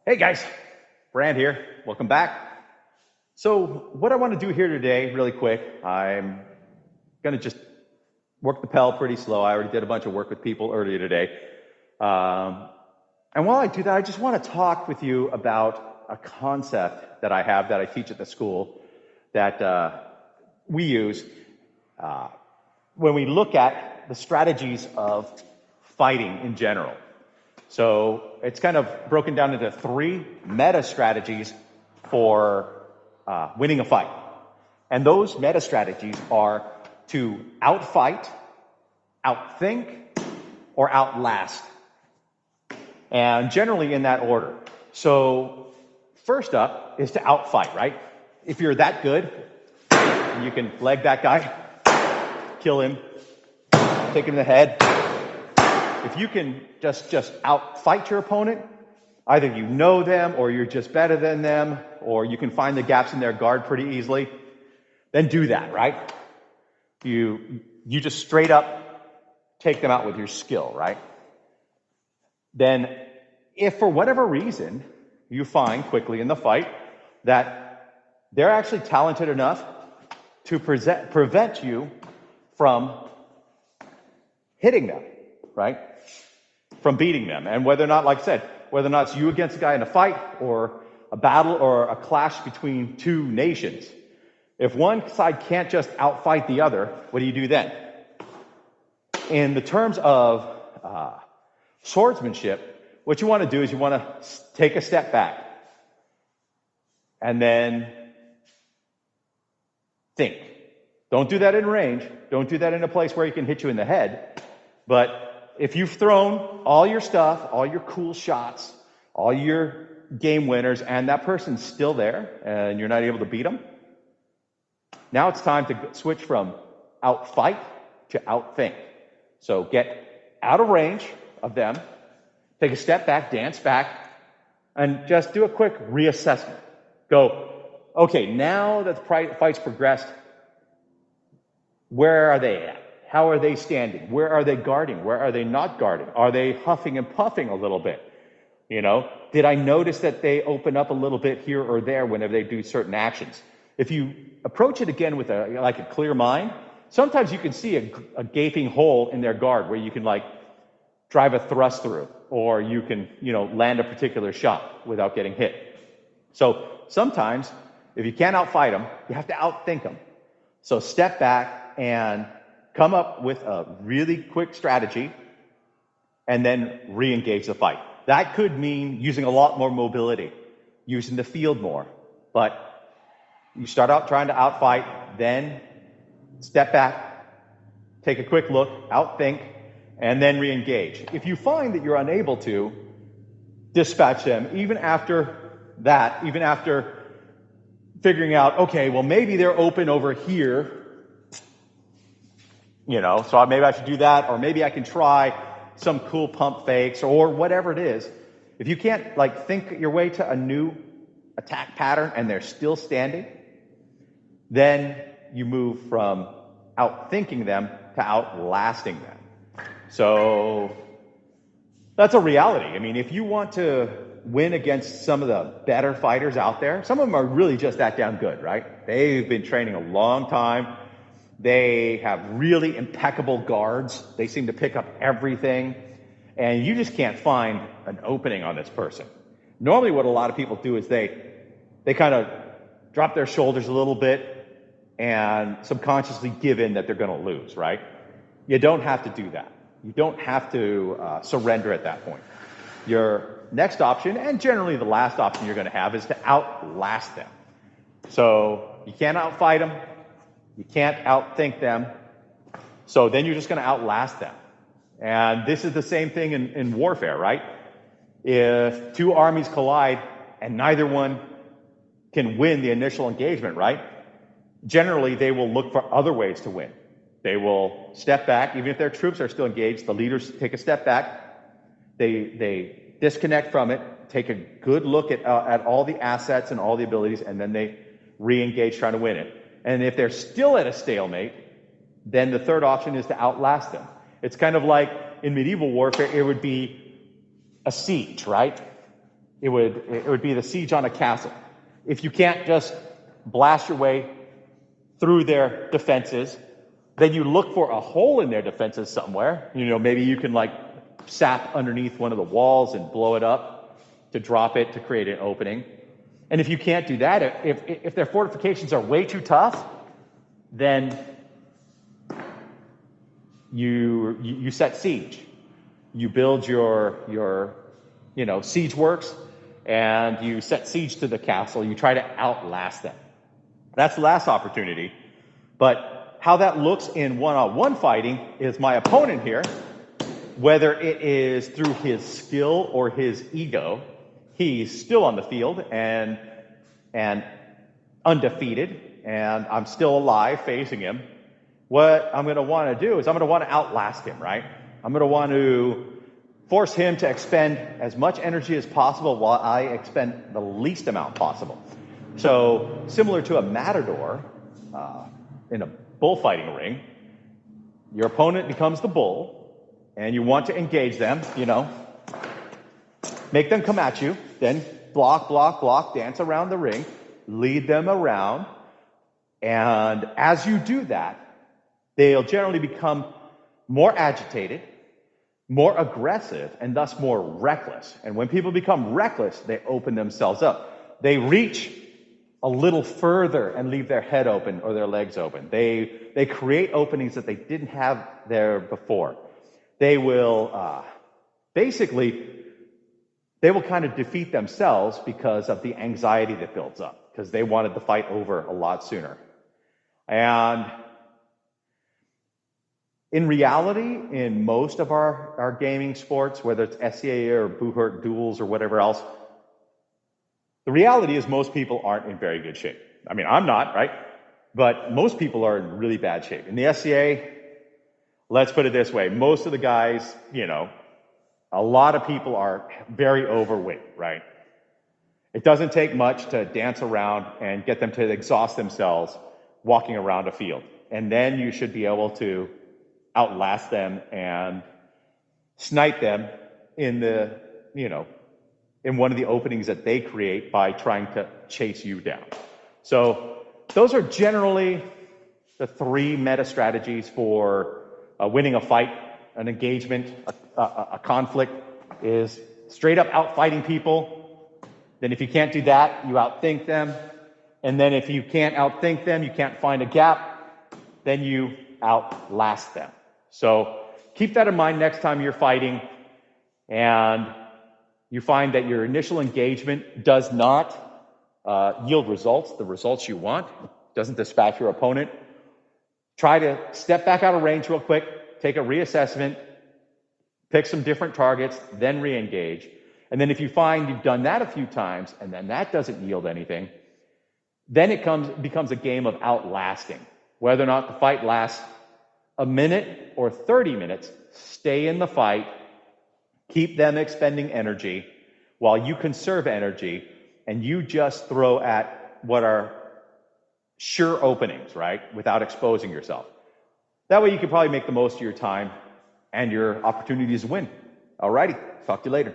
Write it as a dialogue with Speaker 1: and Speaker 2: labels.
Speaker 1: Hey guys, Brand here. Welcome back. So what I want to do here today, really quick, I'm going to just work the Pell pretty slow. I already did a bunch of work with people earlier today. And while I do that, I just want to talk with you about a concept that I have that I teach at the school that we use when we look at the strategies of fighting in general. So it's kind of broken down into 3 meta strategies for winning a fight. And those meta strategies are to outfight, outthink, or outlast. And generally in that order. So first up is to outfight, right? If you're that good, you can leg that guy, kill him, take him in the head. If you can just outfight your opponent, either you know them or you're just better than them, or you can find the gaps in their guard pretty easily, then do that, right? You just straight up take them out with your skill, right? Then if for whatever reason you find quickly in the fight that they're actually talented enough to prevent you from hitting them, right? From beating them. And whether or not, like I said, whether or not it's you against a guy in a fight or a battle or a clash between 2 nations, if one side can't just outfight the other, what do you do then? In the terms of swordsmanship, what you want to do is you want to take a step back and then think. Don't do that in range. Don't do that in a place where he can hit you in the head. But if you've thrown all your stuff, all your cool shots, all your game winners, and that person's still there and you're not able to beat them, now it's time to switch from outfight to outthink. So get out of range of them, take a step back, dance back, and just do a quick reassessment. Go, okay, now that the fight's progressed, where are they at? How are they standing? Where are they guarding? Where are they not guarding? Are they huffing and puffing a little bit? You know, did I notice that they open up a little bit here or there whenever they do certain actions? If you approach it again with a clear mind, sometimes you can see a gaping hole in their guard where you can drive a thrust through, or you can, land a particular shot without getting hit. So sometimes if you can't outfight them, you have to outthink them. So step back and come up with a really quick strategy and then re-engage the fight. That could mean using a lot more mobility, using the field more. But you start out trying to outfight, then step back, take a quick look, outthink, and then re-engage. If you find that you're unable to dispatch them, even after that, even after figuring out, okay, well, maybe they're open over here, so maybe I should do that, or maybe I can try some cool pump fakes or whatever it is. If you can't think your way to a new attack pattern and they're still standing, then you move from outthinking them to outlasting them. So that's a reality. I mean, if you want to win against some of the better fighters out there, some of them are really just that damn good, right? They've been training a long time. They have really impeccable guards. They seem to pick up everything. And you just can't find an opening on this person. Normally what a lot of people do is they kind of drop their shoulders a little bit and subconsciously give in that they're going to lose, right? You don't have to do that. You don't have to surrender at that point. Your next option, and generally the last option you're going to have, is to outlast them. So you can't outfight them. You can't outthink them. So then you're just going to outlast them. And this is the same thing in warfare, right? If 2 armies collide and neither one can win the initial engagement, right? Generally, they will look for other ways to win. They will step back, even if their troops are still engaged. The leaders take a step back. They disconnect from it, take a good look at all the assets and all the abilities, and then they re-engage trying to win it. And if they're still at a stalemate, then the third option is to outlast them. It's kind of like in medieval warfare, it would be a siege, right? it would be the siege on a castle. If you can't just blast your way through their defenses, then you look for a hole in their defenses somewhere. Maybe you can like sap underneath one of the walls and blow it up to drop it to create an opening. And if you can't do that, if their fortifications are way too tough, then you set siege. You build your siege works, and you set siege to the castle. You try to outlast them. That's the last opportunity. But how that looks in one-on-one fighting is my opponent here, whether it is through his skill or his ego, he's still on the field and undefeated, and I'm still alive facing him. What I'm going to want to do is I'm going to want to outlast him, right? I'm going to want to force him to expend as much energy as possible while I expend the least amount possible. So similar to a matador in a bullfighting ring, your opponent becomes the bull, and you want to engage them, make them come at you, then block, dance around the ring, lead them around, and as you do that, they'll generally become more agitated, more aggressive, and thus more reckless. And when people become reckless, they open themselves up. They reach a little further and leave their head open or their legs open. They create openings that they didn't have there before. They will they will kind of defeat themselves because of the anxiety that builds up, because they wanted the fight over a lot sooner. And in reality, in most of our gaming sports, whether it's SCAA or Buhurt duels or whatever else, the reality is most people aren't in very good shape. I mean, I'm not, right? But most people are in really bad shape. In the SCAA, let's put it this way. Most of the guys, a lot of people are very overweight, right? It doesn't take much to dance around and get them to exhaust themselves walking around a field. And then you should be able to outlast them and snipe them in in one of the openings that they create by trying to chase you down. So those are generally the three meta strategies for winning a fight, an engagement, a conflict, is straight up outfighting people. Then if you can't do that, you outthink them. And then if you can't outthink them, you can't find a gap, then you outlast them. So keep that in mind next time you're fighting and you find that your initial engagement does not yield results, the results you want, doesn't dispatch your opponent. Try to step back out of range real quick, take a reassessment, pick some different targets, then re-engage. And then if you find you've done that a few times and then that doesn't yield anything, then it becomes a game of outlasting. Whether or not the fight lasts a minute or 30 minutes, stay in the fight, keep them expending energy while you conserve energy, and you just throw at what are sure openings, right? Without exposing yourself. That way you can probably make the most of your time and your opportunities to win. Alrighty, talk to you later.